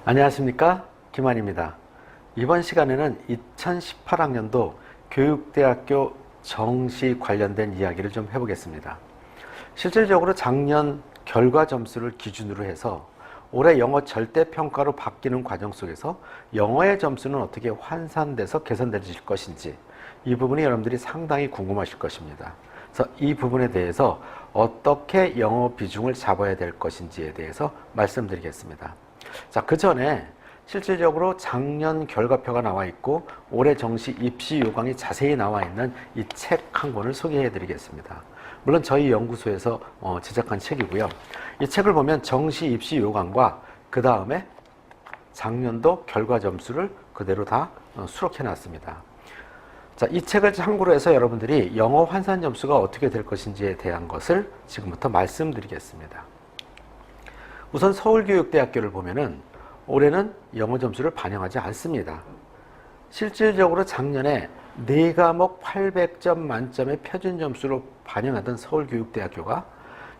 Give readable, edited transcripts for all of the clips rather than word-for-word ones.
안녕하십니까, 김환입니다. 이번 시간에는 2018학년도 교육대학교 정시 관련된 이야기를 좀 해보겠습니다. 실질적으로 작년 결과 점수를 기준으로 해서 올해 영어 절대평가로 바뀌는 과정 속에서 영어의 점수는 어떻게 환산돼서 개선될 것인지, 이 부분이 여러분들이 상당히 궁금하실 것입니다. 그래서 이 부분에 대해서 어떻게 영어 비중을 잡아야 될 것인지에 대해서 말씀드리겠습니다. 자, 그 전에 실질적으로 작년 결과표가 나와 있고 올해 정시 입시 요강이 자세히 나와 있는 이 책 한 권을 소개해 드리겠습니다. 물론 저희 연구소에서 제작한 책이고요. 이 책을 보면 정시 입시 요강과 그 다음에 작년도 결과 점수를 그대로 다 수록해 놨습니다. 자, 이 책을 참고로 해서 여러분들이 영어 환산 점수가 어떻게 될 것인지에 대한 것을 지금부터 말씀드리겠습니다. 우선 서울교육대학교를 보면은 올해는 영어 점수를 반영하지 않습니다. 실질적으로 작년에 4과목 800점 만점의 표준 점수로 반영하던 서울교육대학교가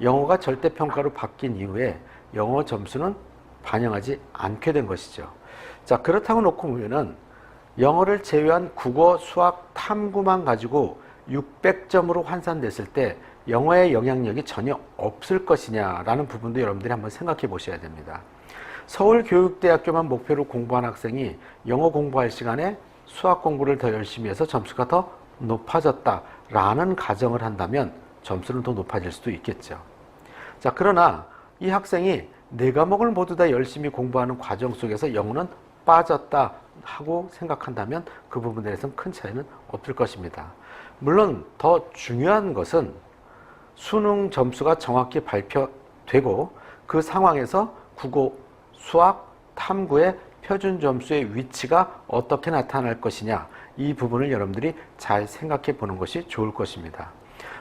영어가 절대평가로 바뀐 이후에 영어 점수는 반영하지 않게 된 것이죠. 자, 그렇다고 놓고 보면은 영어를 제외한 국어, 수학, 탐구만 가지고 600점으로 환산됐을 때 영어의 영향력이 전혀 없을 것이냐라는 부분도 여러분들이 한번 생각해 보셔야 됩니다. 서울교육대학교만 목표로 공부한 학생이 영어 공부할 시간에 수학 공부를 더 열심히 해서 점수가 더 높아졌다라는 가정을 한다면 점수는 더 높아질 수도 있겠죠. 자, 그러나 이 학생이 4과목을 모두 다 열심히 공부하는 과정 속에서 영어는 빠졌다 하고 생각한다면 그 부분에 대해서는 큰 차이는 없을 것입니다. 물론 더 중요한 것은 수능 점수가 정확히 발표되고 그 상황에서 국어, 수학, 탐구의 표준 점수의 위치가 어떻게 나타날 것이냐, 이 부분을 여러분들이 잘 생각해 보는 것이 좋을 것입니다.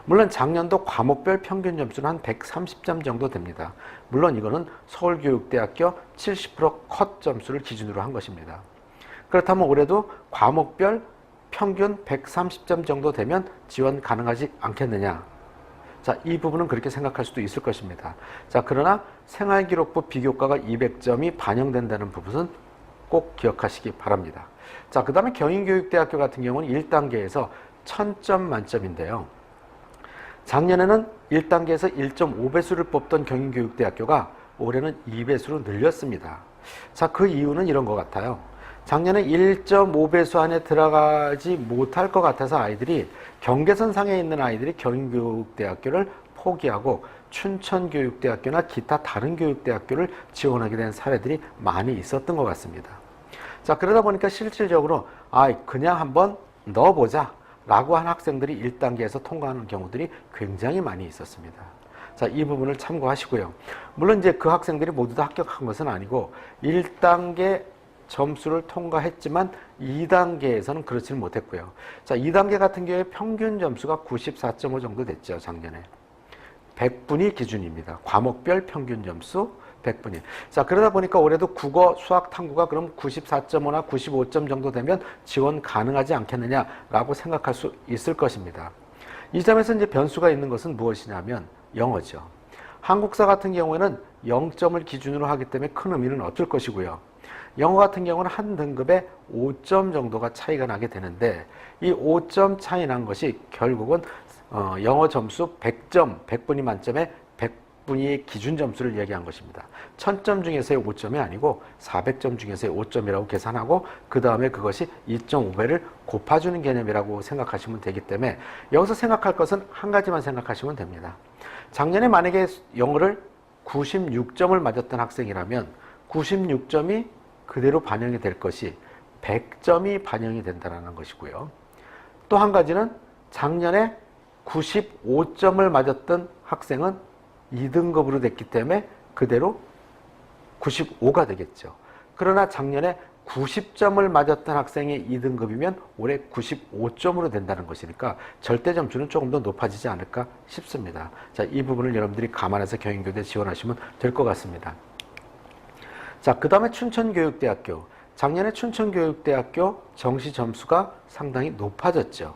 물론 작년도 과목별 평균 점수는 한 130점 정도 됩니다. 물론 이거는 서울교육대학교 70% 컷 점수를 기준으로 한 것입니다. 그렇다면 올해도 과목별 평균 130점 정도 되면 지원 가능하지 않겠느냐. 자, 이 부분은 그렇게 생각할 수도 있을 것입니다. 자, 그러나 생활기록부 비교과가 200점이 반영된다는 부분은 꼭 기억하시기 바랍니다. 자, 그 다음에 경인교육대학교 같은 경우는 1단계에서 1000점 만점인데요. 작년에는 1단계에서 1.5배수를 뽑던 경인교육대학교가 올해는 2배수로 늘렸습니다. 자, 그 이유는 이런 것 같아요. 작년에 1.5배수 안에 들어가지 못할 것 같아서 아이들이 경계선 상에 있는 아이들이 경인교육대학교를 포기하고 춘천교육대학교나 기타 다른 교육대학교를 지원하게 된 사례들이 많이 있었던 것 같습니다. 자, 그러다 보니까 실질적으로 그냥 한번 넣어보자 라고 한 학생들이 1단계에서 통과하는 경우들이 굉장히 많이 있었습니다. 자, 이 부분을 참고하시고요. 물론 이제 그 학생들이 모두 다 합격한 것은 아니고 1단계 점수를 통과했지만 2단계에서는 그렇지는 못했고요. 자, 2단계 같은 경우에 평균 점수가 94.5 정도 됐죠, 작년에. 100분이 기준입니다. 과목별 평균 점수 100분이. 자, 그러다 보니까 올해도 국어, 수학, 탐구가 그럼 94.5나 95점 정도 되면 지원 가능하지 않겠느냐라고 생각할 수 있을 것입니다. 이 점에서 이제 변수가 있는 것은 무엇이냐면 영어죠. 한국사 같은 경우에는 0점을 기준으로 하기 때문에 큰 의미는 없을 것이고요. 영어 같은 경우는 한 등급에 5점 정도가 차이가 나게 되는데 이 5점 차이 난 것이 결국은 영어 점수 100점, 100분이 만점에 100분이 기준 점수를 얘기한 것입니다. 1000점 중에서의 5점이 아니고 400점 중에서의 5점이라고 계산하고 그 다음에 그것이 2.5배를 곱해주는 개념이라고 생각하시면 되기 때문에 여기서 생각할 것은 한 가지만 생각하시면 됩니다. 작년에 만약에 영어를 96점을 맞았던 학생이라면 96점이 그대로 반영이 될 것이 100점이 반영이 된다는 것이고요. 또 한 가지는 작년에 95점을 맞았던 학생은 2등급으로 됐기 때문에 그대로 95가 되겠죠. 그러나 작년에 90점을 맞았던 학생이 2등급이면 올해 95점으로 된다는 것이니까 절대 점수는 조금 더 높아지지 않을까 싶습니다. 자, 이 부분을 여러분들이 감안해서 경인교대 지원하시면 될 것 같습니다. 자, 그 다음에 춘천교육대학교. 작년에 춘천교육대학교 정시 점수가 상당히 높아졌죠.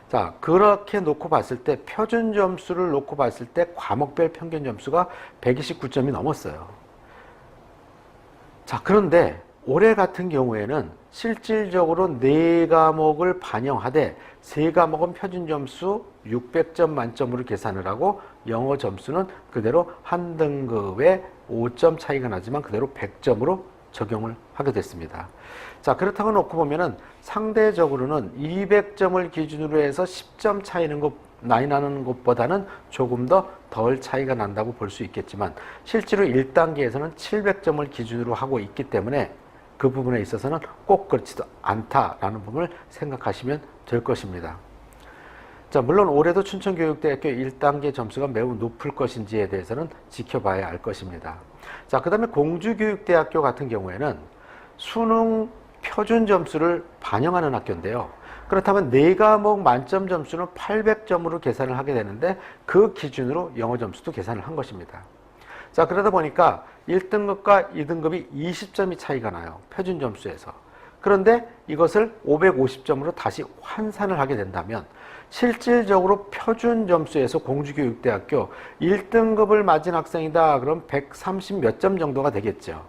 자, 그렇게 놓고 봤을 때 표준 점수를 놓고 봤을 때 과목별 평균 점수가 129점이 넘었어요. 자, 그런데 올해 같은 경우에는 실질적으로 4과목을 반영하되 3과목은 표준 점수 600점 만점으로 계산을 하고 영어 점수는 그대로 한 등급에 5점 차이가 나지만 그대로 100점으로 적용을 하게 됐습니다. 자, 그렇다고 놓고 보면은 상대적으로는 200점을 기준으로 해서 10점 나이 나는 것보다는 조금 더 덜 차이가 난다고 볼 수 있겠지만 실제로 1단계에서는 700점을 기준으로 하고 있기 때문에 그 부분에 있어서는 꼭 그렇지도 않다라는 부분을 생각하시면 될 것입니다. 자, 물론 올해도 춘천교육대학교 1단계 점수가 매우 높을 것인지에 대해서는 지켜봐야 알 것입니다. 자, 그 다음에 공주교육대학교 같은 경우에는 수능 표준 점수를 반영하는 학교인데요. 그렇다면 4과목 만점 점수는 800점으로 계산을 하게 되는데 그 기준으로 영어 점수도 계산을 한 것입니다. 자, 그러다 보니까 1등급과 2등급이 20점이 차이가 나요. 표준 점수에서. 그런데 이것을 550점으로 다시 환산을 하게 된다면 실질적으로 표준 점수에서 공주교육대학교 1등급을 맞은 학생이다. 그럼 130 몇 점 정도가 되겠죠.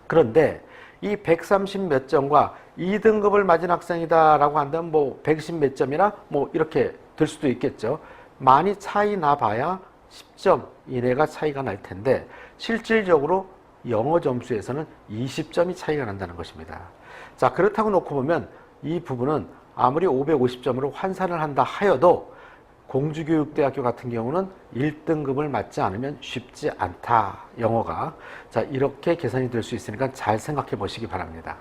그런데 이 130 몇 점과 2등급을 맞은 학생이다 라고 한다면 뭐 120 몇 점이나 뭐 이렇게 될 수도 있겠죠. 많이 차이 나봐야 10점 이내가 차이가 날 텐데 실질적으로 영어 점수에서는 20점이 차이가 난다는 것입니다. 자, 그렇다고 놓고 보면 이 부분은 아무리 550점으로 환산을 한다 하여도 공주교육대학교 같은 경우는 1등급을 맞지 않으면 쉽지 않다, 영어가. 자, 이렇게 계산이 될 수 있으니까 잘 생각해 보시기 바랍니다.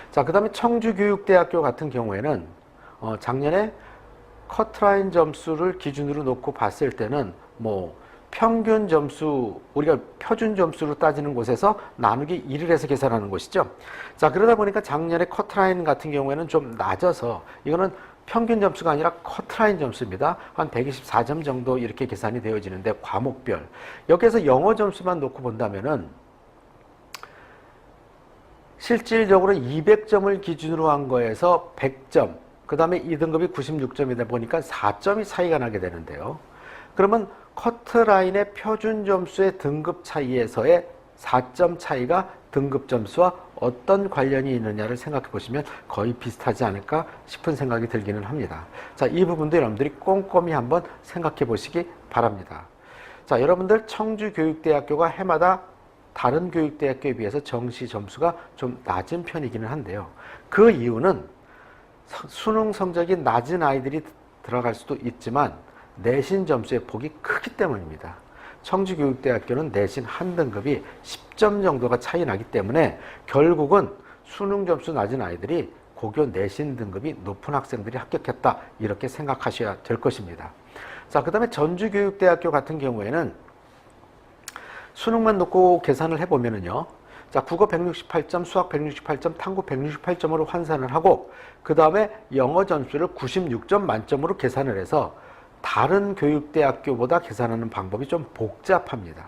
자, 그 다음에 청주교육대학교 같은 경우에는 작년에 커트라인 점수를 기준으로 놓고 봤을 때는 뭐 평균 점수, 우리가 표준 점수로 따지는 곳에서 나누기 1을 해서 계산하는 것이죠. 자, 그러다 보니까 작년에 커트라인 같은 경우에는 좀 낮아서 이거는 평균 점수가 아니라 커트라인 점수입니다. 한 124점 정도 이렇게 계산이 되어지는데 과목별. 여기에서 영어 점수만 놓고 본다면은 실질적으로 200점을 기준으로 한 거에서 100점, 그 다음에 2등급이 96점이다 보니까 4점이 차이가 나게 되는데요. 그러면 커트라인의 표준 점수의 등급 차이에서의 4점 차이가 등급 점수와 어떤 관련이 있느냐를 생각해 보시면 거의 비슷하지 않을까 싶은 생각이 들기는 합니다. 자, 이 부분도 여러분들이 꼼꼼히 한번 생각해 보시기 바랍니다. 자, 여러분들 청주교육대학교가 해마다 다른 교육대학교에 비해서 정시 점수가 좀 낮은 편이기는 한데요. 그 이유는 수능 성적이 낮은 아이들이 들어갈 수도 있지만 내신 점수의 폭이 크기 때문입니다. 청주교육대학교는 내신 한 등급이 10점 정도가 차이 나기 때문에 결국은 수능 점수 낮은 아이들이 고교 내신 등급이 높은 학생들이 합격했다, 이렇게 생각하셔야 될 것입니다. 자, 그 다음에 전주교육대학교 같은 경우에는 수능만 놓고 계산을 해보면은요. 자, 국어 168점, 수학 168점, 탐구 168점으로 환산을 하고 그 다음에 영어 점수를 96점 만점으로 계산을 해서 다른 교육대학교보다 계산하는 방법이 좀 복잡합니다.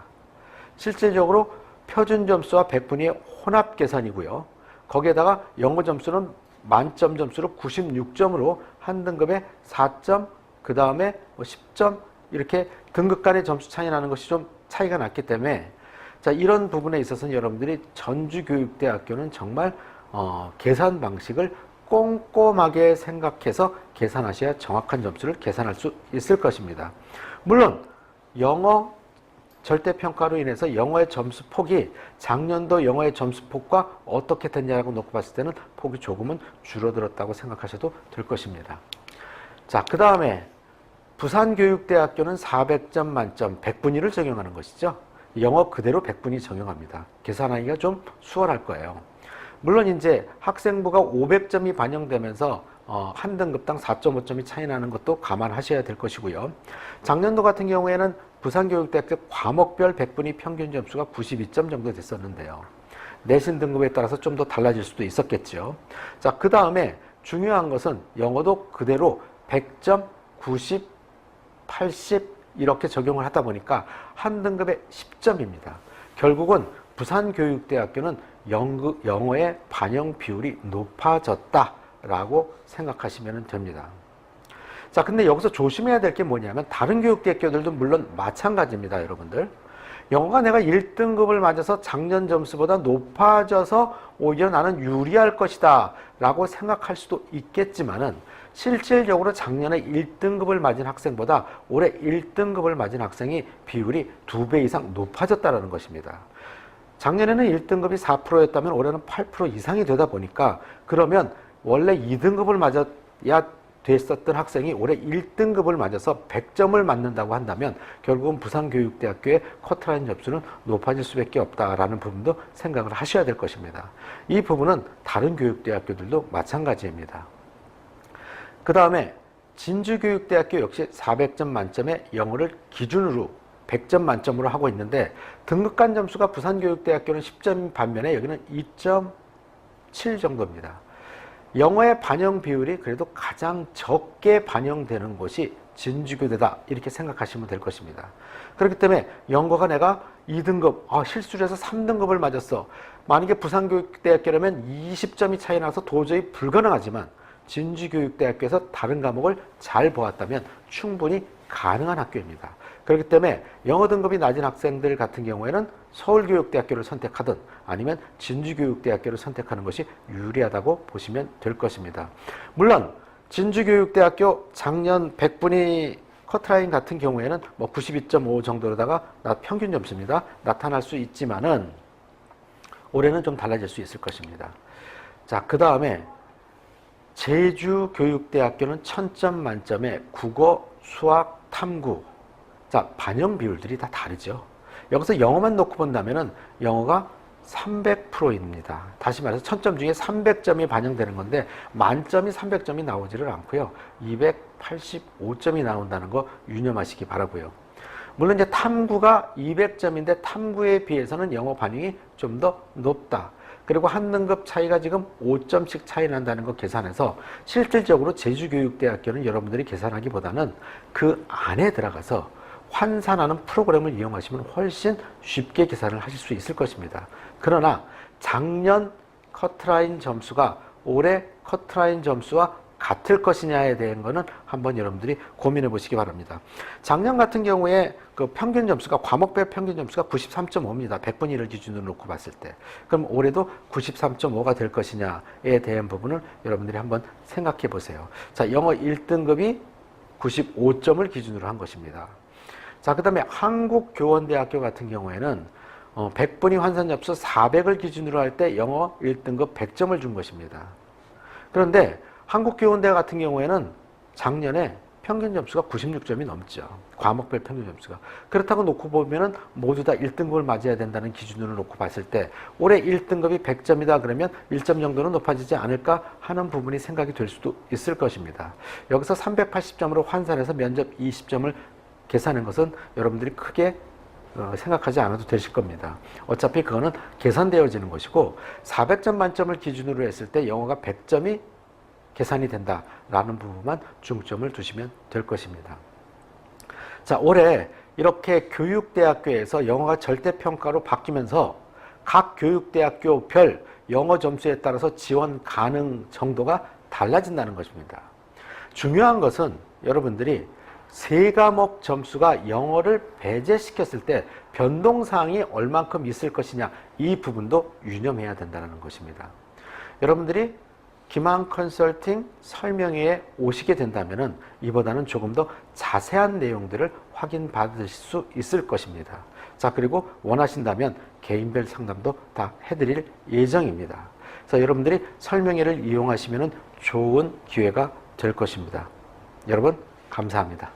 실질적으로 표준 점수와 백분위의 혼합 계산이고요. 거기에다가 영어 점수는 만점 점수로 96점으로 한 등급에 4점, 그 다음에 10점 이렇게 등급 간의 점수 차이 나는 것이 좀 차이가 났기 때문에 자, 이런 부분에 있어서는 여러분들이 전주교육대학교는 정말 계산 방식을 꼼꼼하게 생각해서 계산하셔야 정확한 점수를 계산할 수 있을 것입니다. 물론 영어 절대평가로 인해서 영어의 점수폭이 작년도 영어의 점수폭과 어떻게 됐냐고 놓고 봤을 때는 폭이 조금은 줄어들었다고 생각하셔도 될 것입니다. 자, 그 다음에 부산교육대학교는 400점 만점 100분위를 적용하는 것이죠. 영어 그대로 100분위 적용합니다. 계산하기가 좀 수월할 거예요. 물론 이제 학생부가 500점이 반영되면서 한 등급당 4.5점이 차이 나는 것도 감안하셔야 될 것이고요. 작년도 같은 경우에는 부산교육대학교 과목별 100분위 평균 점수가 92점 정도 됐었는데요. 내신 등급에 따라서 좀 더 달라질 수도 있었겠죠. 자, 그 다음에 중요한 것은 영어도 그대로 100점, 90, 80 이렇게 적용을 하다 보니까 한 등급에 10점입니다. 결국은 부산교육대학교는 영어의 반영 비율이 높아졌다라고 생각하시면 됩니다. 자, 근데 여기서 조심해야 될 게 뭐냐면 다른 교육대학교들도 물론 마찬가지입니다, 여러분들. 영어가 내가 1등급을 맞아서 작년 점수보다 높아져서 오히려 나는 유리할 것이다 라고 생각할 수도 있겠지만은 실질적으로 작년에 1등급을 맞은 학생보다 올해 1등급을 맞은 학생이 비율이 2배 이상 높아졌다는 것입니다. 작년에는 1등급이 4%였다면 올해는 8% 이상이 되다 보니까 그러면 원래 2등급을 맞아야 됐었던 학생이 올해 1등급을 맞아서 100점을 맞는다고 한다면 결국은 부산교육대학교의 커트라인 점수는 높아질 수밖에 없다라는 부분도 생각을 하셔야 될 것입니다. 이 부분은 다른 교육대학교들도 마찬가지입니다. 그 다음에 진주교육대학교 역시 400점 만점에 영어를 기준으로 100점 만점으로 하고 있는데 등급간 점수가 부산교육대학교는 10점 반면에 여기는 2.7 정도입니다. 영어의 반영 비율이 그래도 가장 적게 반영되는 곳이 진주교대다 이렇게 생각하시면 될 것입니다. 그렇기 때문에 영어가 내가 2등급 실수를 해서 3등급을 맞았어. 만약에 부산교육대학교라면 20점이 차이 나서 도저히 불가능하지만 진주교육대학교에서 다른 과목을 잘 보았다면 충분히 가능한 학교입니다. 그렇기 때문에 영어 등급이 낮은 학생들 같은 경우에는 서울교육대학교를 선택하든 아니면 진주교육대학교를 선택하는 것이 유리하다고 보시면 될 것입니다. 물론 진주교육대학교 작년 100분위 커트라인 같은 경우에는 92.5 정도로다가 평균 점수입니다. 나타날 수 있지만은 올해는 좀 달라질 수 있을 것입니다. 자, 그 다음에 제주교육대학교는 1000점 만점에 국어, 수학, 탐구. 자, 반영 비율들이 다 다르죠. 여기서 영어만 놓고 본다면은 영어가 300%입니다. 다시 말해서 1000점 중에 300점이 반영되는 건데 만점이 300점이 나오지를 않고요. 285점이 나온다는 거 유념하시기 바라고요. 물론 이제 탐구가 200점인데 탐구에 비해서는 영어 반영이 좀 더 높다. 그리고 한 등급 차이가 지금 5점씩 차이 난다는 거 계산해서 실질적으로 제주교육대학교는 여러분들이 계산하기보다는 그 안에 들어가서 환산하는 프로그램을 이용하시면 훨씬 쉽게 계산을 하실 수 있을 것입니다. 그러나 작년 커트라인 점수가 올해 커트라인 점수와 같을 것이냐에 대한 거는 한번 여러분들이 고민해 보시기 바랍니다. 작년 같은 경우에 그 평균 점수가 과목별 평균 점수가 93.5입니다. 100분위를 기준으로 놓고 봤을 때. 그럼 올해도 93.5가 될 것이냐에 대한 부분을 여러분들이 한번 생각해 보세요. 자, 영어 1등급이 95점을 기준으로 한 것입니다. 자, 그 다음에 한국교원대학교 같은 경우에는 100분위 환산 점수 400을 기준으로 할 때 영어 1등급 100점을 준 것입니다. 그런데 한국교원대 같은 경우에는 작년에 평균 점수가 96점이 넘죠. 과목별 평균 점수가. 그렇다고 놓고 보면은 모두 다 1등급을 맞아야 된다는 기준으로 놓고 봤을 때 올해 1등급이 100점이다 그러면 1점 정도는 높아지지 않을까 하는 부분이 생각이 될 수도 있을 것입니다. 여기서 380점으로 환산해서 면접 20점을 계산한 것은 여러분들이 크게 생각하지 않아도 되실 겁니다. 어차피 그거는 계산되어지는 것이고 400점 만점을 기준으로 했을 때 영어가 100점이 계산이 된다라는 부분만 중점을 두시면 될 것입니다. 자, 올해 이렇게 교육대학교에서 영어가 절대평가로 바뀌면서 각 교육대학교별 영어 점수에 따라서 지원 가능 정도가 달라진다는 것입니다. 중요한 것은 여러분들이 세 과목 점수가 영어를 배제시켰을 때 변동사항이 얼만큼 있을 것이냐 이 부분도 유념해야 된다는 것입니다. 여러분들이 기망 컨설팅 설명회에 오시게 된다면 이보다는 조금 더 자세한 내용들을 확인받으실 수 있을 것입니다. 자, 그리고 원하신다면 개인별 상담도 다 해드릴 예정입니다. 그래서 여러분들이 설명회를 이용하시면 좋은 기회가 될 것입니다. 여러분 감사합니다.